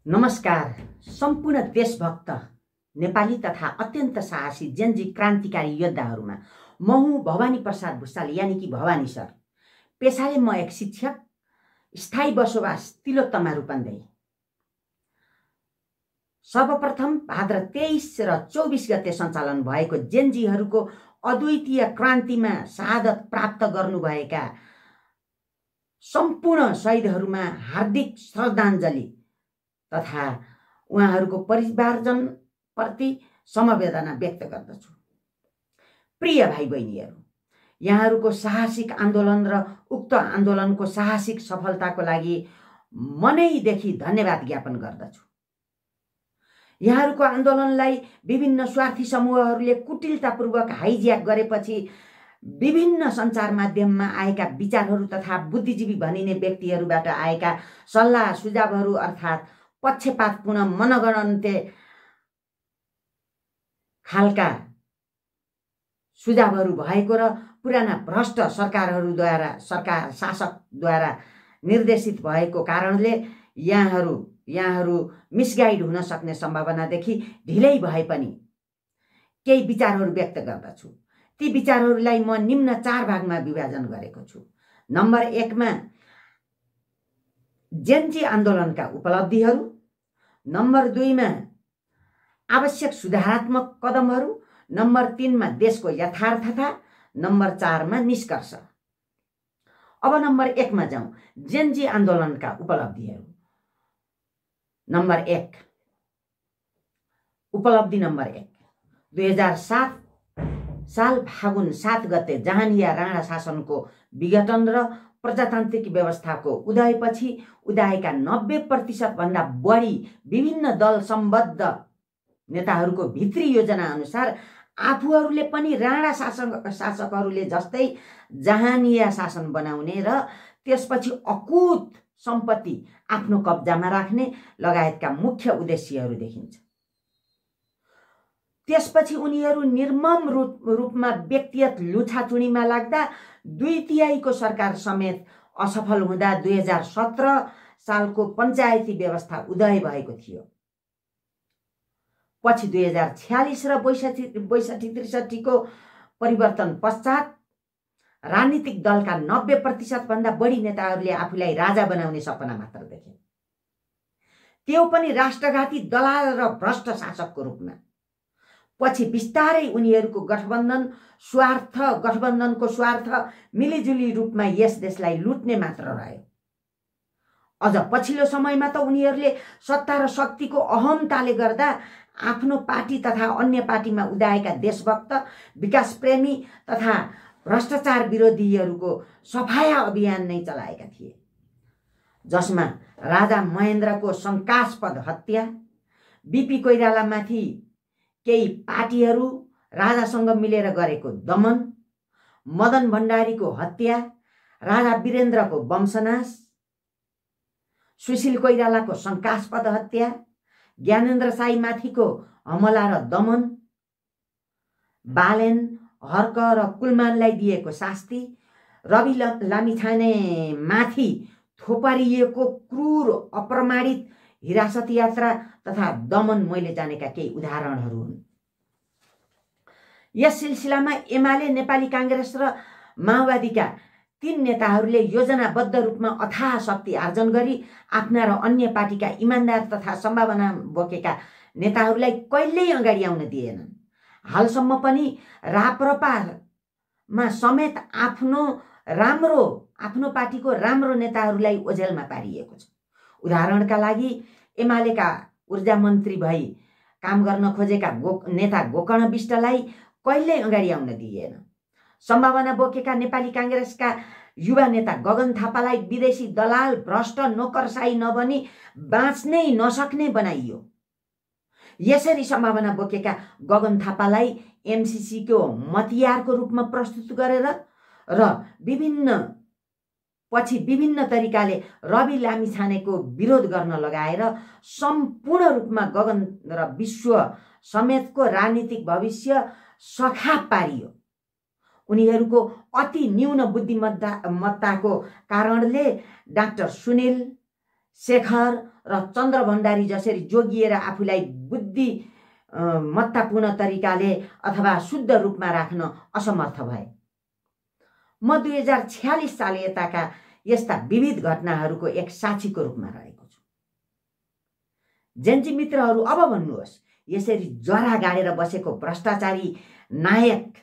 नमस्कार। सम्पूर्ण देशभक्त नेपाली तथा अत्यन्त साहसी जेनजी क्रान्तिकारी योद्धाहरूमा म हुँ भवानी प्रसाद भुसाल यानी कि भवानी सर। पेसाले म एक शिक्षक, स्थायी बसोबास तिलोत्तमा रूपन्देही। सर्वप्रथम भाद्र 23 र 24 गते सञ्चालन भएको जेनजीहरूको अद्वितीय क्रान्तिमा शहादत प्राप्त गर्नुभएका सम्पूर्ण शहीदहरूमा हार्दिक श्रद्धाञ्जली तथा उहाँहरूको परिवारजन प्रति समवेदना व्यक्त गर्दछु। प्रिय भाइ बहिनीहरू, यहाँहरूको साहसिक आन्दोलन र उक्त आन्दोलनको साहसिक सफलताको लागि मनैदेखि धन्यवाद ज्ञापन गर्दछु। यहाँहरूको आन्दोलनलाई विभिन्न स्वार्थी समूहहरूले कुटिलतापूर्वक हाइज्याक गरेपछि विभिन्न सञ्चार माध्यममा आएका विचारहरू तथा बुद्धिजीवी भनिने व्यक्तिहरूबाट आएका सल्लाह सुझावहरू अर्थात् पक्षपातपूर्ण मनगणन्ते खालका सुझावहरू भएको र पुराना भ्रष्ट शासकद्वारा निर्देशित भएको कारणले यहाँहरू मिसगाइड हुन सक्ने सम्भावनादेखि ढिलै भए पनि केही विचारहरू व्यक्त गर्दछु। ती विचारहरूलाई म निम्न 4 भागमा विभाजन गरेको छु। नम्बर 1 मा जेनजी आन्दोलनका उपलब्धिहरू, नम्बर 2 मा आवश्यक सुधारात्मक कदमहरू, नम्बर 3 मा देशको यथार्थता, नम्बर 4 मा निष्कर्ष। अब नम्बर 1 मा जाउँ। जेनजी आन्दोलनका उपलब्धिहरू। नम्बर 1, उपलब्धि नम्बर 1, 2007 साल फागुन 7 गते जहानिया राणा शासनको विघटन र प्रजातान्त्रिक व्यवस्थाको उदयपछि उदाएका 90% भन्दा बढी विभिन्न दल सम्बद्ध नेताहरूको भित्री योजना अनुसार आफूहरूले पनि राणा शासकहरूले जस्तै जहानिया शासन बनाउने र त्यसपछि अकुत सम्पत्ति आफ्नो कब्जामा राख्ने लगायतका मुख्य उद्देश्यहरू देखिन्छ। त्यसपछि उनीहरू निर्मम रूपमा व्यक्तिगत लुछाचुडीमा लाग्दा 2/3 सरकार समेत असफल हुँदा 2017 सालको पञ्चायती व्यवस्था उदय भएको थियो। पछि 2046 र 62-63 को परिवर्तन पश्चात राजनीतिक दलका 90% भन्दा बढी नेताहरूले आफूलाई राजा बनाउने सपना मात्र देखे, त्यो पनि राष्ट्रघाती दलाल र भ्रष्ट शासकको रूपमा। पछि बिस्तारै उनीहरूको गठबन्धनको स्वार्थ मिलिजुली रूपमा यस देशलाई लुट्ने मात्र रह्यो। अझ पछिल्लो समयमा त उनीहरूले सत्ता र शक्तिको अहमताले गर्दा आफ्नो पार्टी तथा अन्य पार्टीमा उदाएका देशभक्त, विकासप्रेमी तथा भ्रष्टाचार विरोधीहरूको सफाया अभियान नै चलाएका थिए, जसमा राजा महेन्द्रको शङ्कास्पद हत्या, बीपी कोइरालामाथि केही पार्टीहरू राजासँग मिलेर गरेको दमन, मदन भण्डारीको हत्या, राजा वीरेन्द्रको वंशनाश, सुशील कोइरालाको शङ्कास्पद हत्या, ज्ञानेन्द्र साईमाथिको हमला र दमन, बालेन, हर्क र कुलमानलाई दिएको शास्ति, रवि लामिछानेमाथि थोपरिएको क्रूर अप्रमाणित हिरासत यात्रा तथा दमन मैले जानेका केही उदाहरणहरू हुन्। यस सिलसिलामा एमाले, नेपाली काङ्ग्रेस र माओवादीका 3 नेताहरूले योजनाबद्ध रूपमा अथाह शक्ति आर्जन गरी आफ्ना र अन्य पार्टीका इमान्दार तथा सम्भावना बोकेका नेताहरूलाई कहिल्यै अगाडि आउन दिएनन्। हालसम्म पनि राप्रपामा समेत आफ्नो पार्टीको राम्रो नेताहरूलाई ओझेलमा पारिएको छ। उदाहरणका लागि एमालेका ऊर्जा मन्त्री भई काम गर्न खोजेका नेता गोकर्ण विष्टलाई कहिल्यै अगाडि आउन दिइएन। सम्भावना बोकेका नेपाली काङ्ग्रेसका युवा नेता गगन थापालाई विदेशी दलाल, भ्रष्ट नोकरसाई नबनी बाँच्नै नसक्ने बनाइयो। यसरी सम्भावना बोकेका गगन थापालाई एमसीसीको मतियारको रूपमा प्रस्तुत गरेर र विभिन्न तरिकाले रवि लामिछानेको विरोध गर्न लगाएर सम्पूर्ण रूपमा गगन र विश्व समेतको राजनीतिक भविष्य सखाप पारियो। उनीहरूको अति न्यून बुद्धिमत्ताको कारणले डाक्टर सुनिल, शेखर र चन्द्र भण्डारी जसरी जोगिएर आफूलाई बुद्धि मत्तापूर्ण तरिकाले अथवा शुद्ध रूपमा राख्न असमर्थ भए। म 2046 साल यताका यस्ता विविध घटनाहरूको एक साक्षीको रूपमा रहेको छु। जेन्जी मित्रहरू, अब भन्नुहोस्, यसरी जरा गाडेर बसेको भ्रष्टाचारी नायक,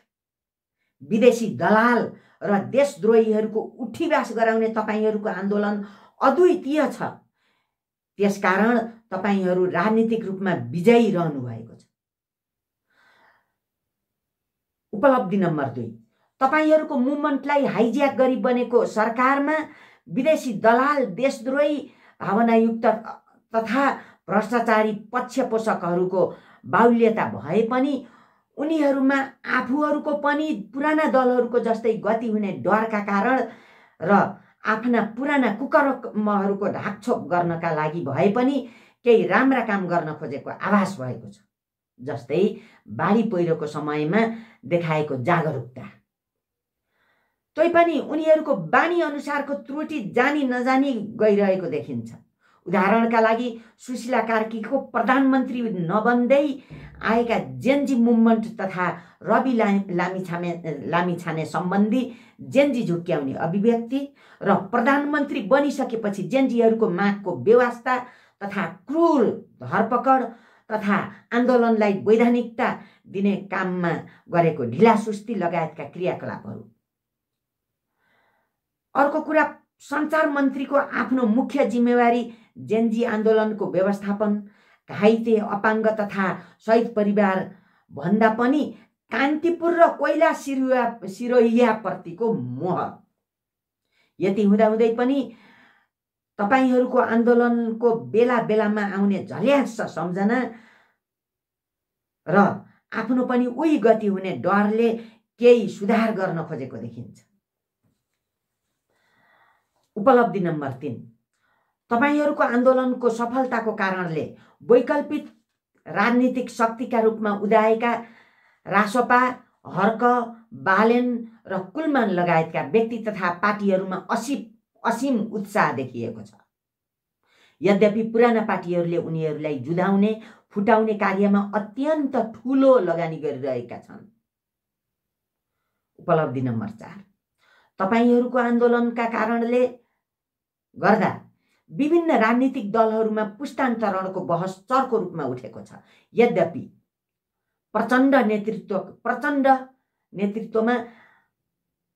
विदेशी दलाल र देशद्रोहीहरूको उठीवास गराउने तपाईहरूको आन्दोलन अद्वितीय छ। त्यसकारण तपाईहरू राजनीतिक रूपमा विजयी रहनु भएको छ। उपलब्धि नम्बर 2, तपाईहरूको मुभमेन्टलाई हाइज्याक गरी बनेको सरकारमा विदेशी दलाल, देशद्रोही, भावनायुक्त तथा भ्रष्टाचारी पक्षपोषकहरूको बाहुल्यता भए पनि उनीहरूमा आफूहरूको पनि पुराना दलहरूको जस्तै गति हुने डरका कारण र आफ्ना पुराना कुकर्महरूको ढाकछोप गर्नका लागि भए पनि केही राम्रा काम गर्न खोजेको आभास भएको छ। जस्तै बाढी पहिरोको समयमा देखाएको जागरुकता। तैपनि उनीहरूको बानी अनुसारको त्रुटि जानी नजानी गइरहेको देखिन्छ। उदाहरणका लागि सुशीला कार्कीको प्रधानमन्त्री नबन्दै आएका जेन्जी मुभमेन्ट तथा रवि लामिछाने सम्बन्धी जेन्जी झुक्क्याउने अभिव्यक्ति र प्रधानमन्त्री बनिसकेपछि जेन्जीहरूको मागको व्यवस्था तथा क्रूर धरपकड तथा आन्दोलनलाई वैधानिकता दिने काममा गरेको ढिलासुस्ती लगायतका क्रियाकलापहरू। अर्को कुरा, सञ्चार मन्त्रीको आफ्नो मुख्य जिम्मेवारी जेन्जी आन्दोलनको व्यवस्थापन, घाइते, अपाङ्ग तथा शहीद परिवार भन्दा पनि कान्तिपुर र कोइला सिरोहियाप्रतिको मोह। यति हुँदाहुँदै पनि तपाईहरूको आन्दोलनको बेला बेलामा आउने झल्यास सम्झना र आफ्नो पनि उही गति हुने डरले केही सुधार गर्न खोजेको देखिन्छ। उपलब्धि नम्बर 3, तपाईहरूको आन्दोलनको सफलताको कारणले वैकल्पिक राजनीतिक शक्तिका रूपमा उदाएका रासपा, हर्क, बालेन र कुलमान लगायतका व्यक्ति तथा पार्टीहरूमा असीम उत्साह देखिएको छ। यद्यपि पुराना पार्टीहरूले उनीहरूलाई जुधाउने, फुटाउने कार्यमा अत्यन्त ठूलो लगानी गरिरहेका छन्। उपलब्धि नम्बर 4, तपाईहरूको आन्दोलनका कारणले गर्दा विभिन्न राजनीतिक दलहरूमा पुस्तान्तरणको बहस चर्को रूपमा उठेको छ। यद्यपि प्रचण्ड नेतृत्वमा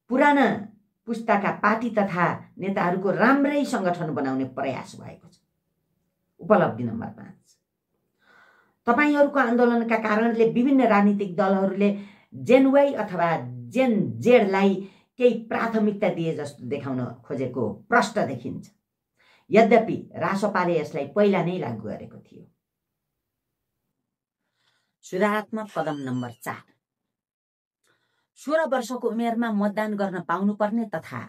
पुराना पुस्ताका पार्टी तथा नेताहरूको राम्रै संगठन बनाउने प्रयास भएको छ। उपलब्धि नम्बर 5, तपाईहरूको आन्दोलनका कारणले विभिन्न राजनीतिक दलहरूले जेन वाई अथवा जेन जेडलाई केही प्राथमिकता दिए जस्तो देखाउन खोजेको प्रष्ट देखिन्छ। यद्यपि रासपाले यसलाई पहिला नै लागू गरेको थियो। सुधारात्मक कदम नम्बर 4, 16 वर्षको उमेरमा मतदान गर्न पाउनुपर्ने तथा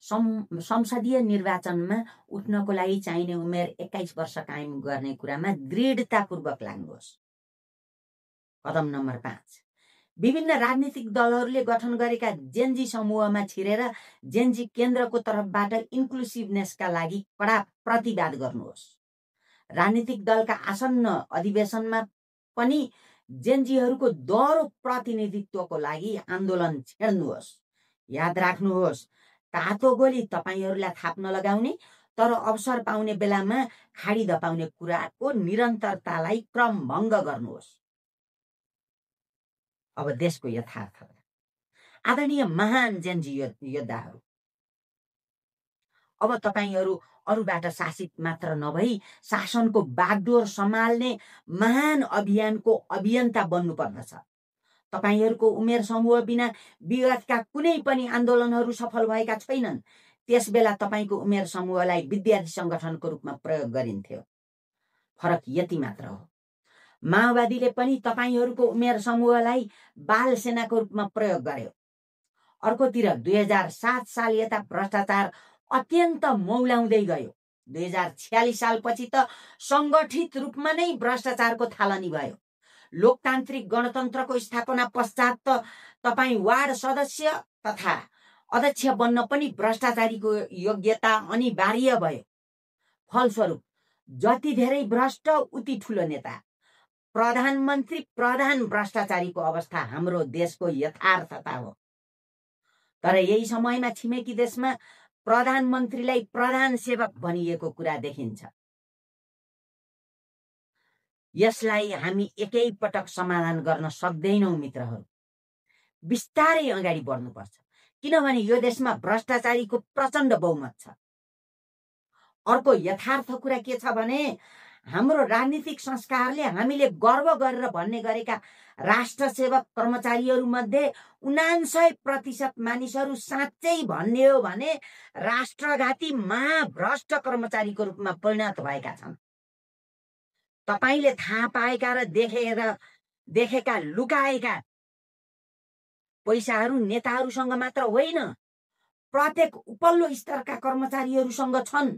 संसदीय निर्वाचनमा उठ्नको लागि चाहिने उमेर 21 वर्ष कायम गर्ने कुरामा दृढतापूर्वक लाग्नुहोस्। कदम नम्बर 5, विभिन्न राजनीतिक दलहरूले गठन गरेका जेन्जी समूहमा छिरेर जेन्जी केन्द्रको तर्फबाट इन्क्लुसिभनेसका लागि कडा प्रतिवाद गर्नुहोस्। राजनीतिक दलका आसन्न अधिवेशनमा पनि जेन्जीहरूको दोहोरो प्रतिनिधित्वको लागि आन्दोलन छेड्नुहोस्। याद राख्नुहोस्, तातो गोली तपाईहरूलाई थाप्न लगाउने तर अवसर पाउने बेलामा खाडी धपाउने कुराको निरन्तरतालाई क्रमभङ्ग गर्नुहोस्। अब देशको यथार्थ। आदरणीय महान जेन्जी योद्धाहरू, अब तपाईहरू अरूबाट शासित मात्र नभई शासनको बागडोर सम्हाल्ने महान अभियानको अभियन्ता बन्नुपर्दछ। तपाईहरूको उमेर समूह बिना विगतका कुनै पनि आन्दोलनहरू सफल भएका छैनन्। त्यसबेला तपाईको उमेर समूहलाई विद्यार्थी संगठनको रूपमा प्रयोग गरिन्थ्यो। फरक यति मात्र हो, माओवादीले पनि तपाईहरूको उमेर समूहलाई बाल सेनाको रूपमा प्रयोग गर्यो। अर्कोतिर 2007 साल यता भ्रष्टाचार अत्यन्त मौलाउँदै गयो। 2046 सालपछि त संगठित रूपमा नै भ्रष्टाचारको थालनी भयो। लोकतान्त्रिक गणतन्त्रको स्थापना पश्चात त तपाईँ वार्ड सदस्य तथा अध्यक्ष बन्न पनि भ्रष्टाचारीको योग्यता अनिवार्य भयो। फलस्वरूप जति धेरै भ्रष्ट उति ठुलो नेता। प्रधानमन्त्री प्रधान भ्रष्टाचारीको अवस्था हाम्रो देशको यथार्थता हो। तर यही समयमा छिमेकी देशमा प्रधानमन्त्रीलाई प्रधान सेवक भनिएको कुरा देखिन्छ। यसलाई हामी एकै पटक समाधान गर्न सक्दैनौँ मित्रहरू। बिस्तारै अगाडि बढ्नुपर्छ, किनभने यो देशमा भ्रष्टाचारीको प्रचण्ड बहुमत छ। अर्को यथार्थ कुरा के छ भने हाम्रो राजनीतिक संस्कारले हामीले गर्व गरेर भन्ने गरेका राष्ट्र सेवक कर्मचारीहरू मध्ये 99% मानिसहरू साँच्चै भन्ने हो भने राष्ट्रघाती महाभ्रष्ट कर्मचारीको रूपमा परिणत भएका छन्। तपाईले थाहा पाएका र देखेका लुकाएका पैसाहरू नेताहरूसँग मात्र होइन, प्रत्येक उपल्लो स्तरका कर्मचारीहरूसँग छन्।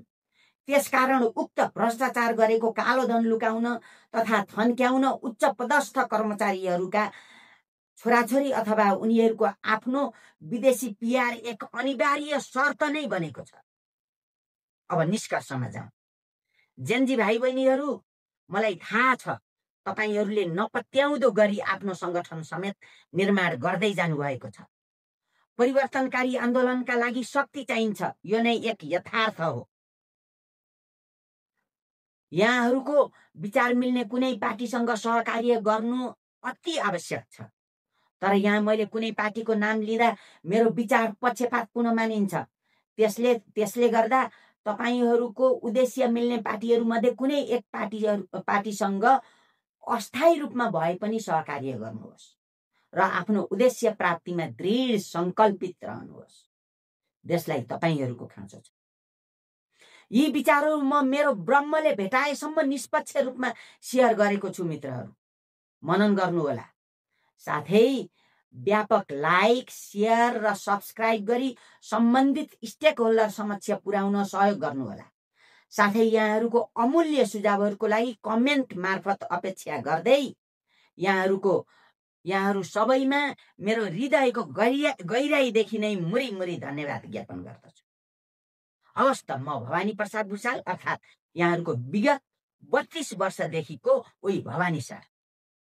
त्यसकारण उक्त भ्रष्टाचार गरेको कालो धन लुकाउन तथा थन्क्याउन उच्च पदस्थ कर्मचारीहरूका छोराछोरी अथवा उनीहरूको आफ्नो विदेशी पिआर एक अनिवार्य शर्त नै बनेको छ। अब निष्कर्षमा जाउँ। जेनजी भाइ बहिनीहरू, मलाई थाहा छ तपाईहरूले नपत्याउँदो गरी आफ्नो संगठन समेत निर्माण गर्दै जानुभएको छ। परिवर्तनकारी आन्दोलनका लागि शक्ति चाहिन्छ, यो नै एक यथार्थ हो। यहाँहरूको विचार मिल्ने कुनै पार्टीसँग सहकार्य गर्नु अति आवश्यक छ। तर यहाँ मैले कुनै पार्टीको नाम लिँदा मेरो विचार पक्षपातपूर्ण मानिन्छ। त्यसले गर्दा तपाईहरूको उद्देश्य मिल्ने पार्टीहरूमध्ये कुनै एक पार्टीसँग अस्थायी रूपमा भए पनि सहकार्य गर्नुहोस् र आफ्नो उद्देश्य प्राप्तिमा दृढ संकल्पित रहनुहोस्। देशलाई तपाईहरूको खाँचो छ। यी विचारहरू म मेरो ब्रह्मले भेटाएसम्म निष्पक्ष रूपमा सेयर गरेको छु। मित्रहरू, मनन गर्नुहोला। साथै व्यापक लाइक, सेयर र सब्स्क्राइब गरी सम्बन्धित स्टेक होल्डर समक्ष पुर्याउन सहयोग गर्नुहोला। साथै यहाँहरूको अमूल्य सुझावहरूको लागि कमेन्ट मार्फत अपेक्षा गर्दै यहाँहरू सबैमा मेरो हृदयको गहिराईदेखि नै मुरी धन्यवाद ज्ञापन गर्दछु। हवस् त, म भवानी प्रसाद भुषाल अर्थात् यहाँहरूको विगत 32 वर्षदेखिको उही भवानी सर।